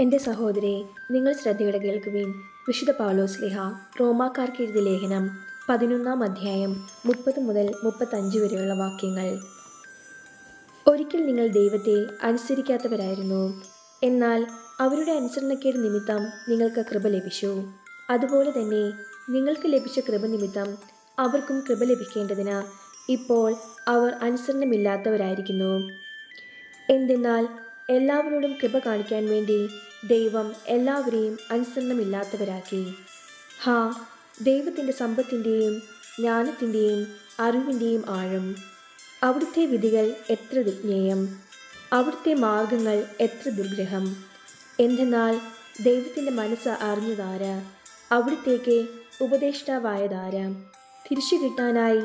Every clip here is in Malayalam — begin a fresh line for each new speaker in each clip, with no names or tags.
എൻ്റെ സഹോദരി, നിങ്ങൾ ശ്രദ്ധയോടെ കേൾക്കുവിൻ. വിശുദ്ധ പൗലോസ്ലീഹ റോമാക്കാർക്ക് എഴുതിയ ലേഖനം 11-ാം അധ്യായം 30 മുതൽ 35 വരെയുള്ള വാക്യങ്ങൾ. ഒരിക്കൽ നിങ്ങൾ ദൈവത്തെ അനുസരിക്കാത്തവരായിരുന്നു, എന്നാൽ അവരുടെ അനുസരണക്കേട് നിമിത്തം നിങ്ങൾക്ക് കൃപ ലഭിച്ചു. അതുപോലെ തന്നെ നിങ്ങൾക്ക് ലഭിച്ച കൃപ നിമിത്തം അവർക്കും കൃപ ലഭിക്കേണ്ടതിന് ഇപ്പോൾ അവർ അനുസരണമില്ലാത്തവരായിരിക്കുന്നു. എന്തെന്നാൽ എല്ലാവരോടും കൃപ കാണിക്കാൻ വേണ്ടി ദൈവം എല്ലാവരെയും അനുസരണമില്ലാത്തവരാക്കി. ദൈവത്തിൻ്റെ സമ്പത്തിൻ്റെയും ജ്ഞാനത്തിൻ്റെയും അറിവിൻ്റെയും ആഴം! അവിടുത്തെ വിധികൾ എത്ര വിജ്ഞേയം! അവിടുത്തെ മാർഗങ്ങൾ എത്ര ദുർഗ്രഹം! എന്തെന്നാൽ ദൈവത്തിൻ്റെ മനസ്സ് അറിഞ്ഞതാര്? അവിടുത്തേക്ക് ഉപദേഷ്ടാവായതാര്? തിരിച്ചു കിട്ടാനായി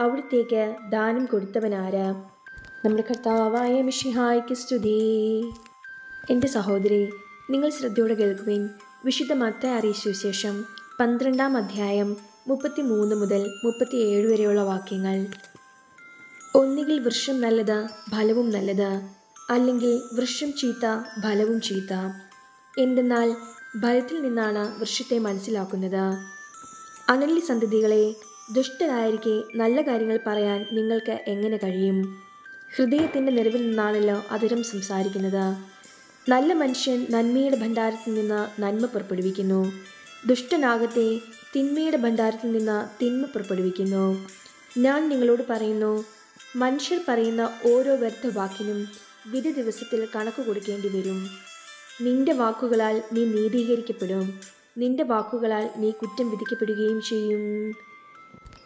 അവിടുത്തേക്ക് ദാനം കൊടുത്തവനാര്? നമ്മുടെ കർത്താവായ മിശിഹായ്ക്ക് സ്തുതി. എൻ്റെ സഹോദരി, നിങ്ങൾ ശ്രദ്ധയോടെ കേൾക്കുവിൻ. വിശുദ്ധ മത്തായി അറിയിച്ച സുവിശേഷം 12-ാം അധ്യായം 33 മുതൽ 37 വരെയുള്ള വാക്യങ്ങൾ. ഒന്നുകിൽ വൃക്ഷം നല്ലത്, ഫലവും നല്ലത്, അല്ലെങ്കിൽ വൃക്ഷം ചീത്ത, ഫലവും ചീത്ത. എന്തെന്നാൽ ഫലത്തിൽ നിന്നാണ് വൃക്ഷത്തെ മനസ്സിലാക്കുന്നത്. അനല്യ സന്തതികളെ, ദുഷ്ടരായിരിക്കെ നല്ല കാര്യങ്ങൾ പറയാൻ നിങ്ങൾക്ക് എങ്ങനെ കഴിയും? ഹൃദയത്തിൻ്റെ നിറവിൽ നിന്നാണല്ലോ അധരം സംസാരിക്കുന്നത്. നല്ല മനുഷ്യൻ നന്മയുടെ ഭണ്ഡാരത്തിൽ നിന്ന് നന്മ പുറപ്പെടുവിക്കുന്നു, ദുഷ്ടനാകട്ടെ തിന്മയുടെ ഭണ്ഡാരത്തിൽ നിന്ന് തിന്മ പുറപ്പെടുവിക്കുന്നു. ഞാൻ നിങ്ങളോട് പറയുന്നു, മനുഷ്യർ പറയുന്ന ഓരോ വ്യർത്ഥ വാക്കിനും വിധി ദിവസത്തിൽ കണക്ക് കൊടുക്കേണ്ടി വരും. നിന്റെ വാക്കുകളാൽ നീ നീതീകരിക്കപ്പെടും, നിന്റെ വാക്കുകളാൽ നീ കുറ്റം വിധിക്കപ്പെടുകയും ചെയ്യും.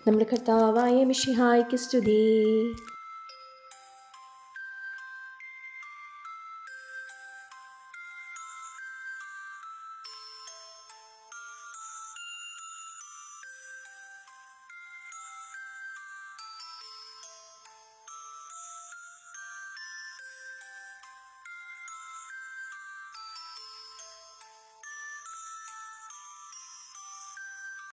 നമ്മുടെ കർത്താവായ മിശിഹായ്ക്ക് സ്തുതി.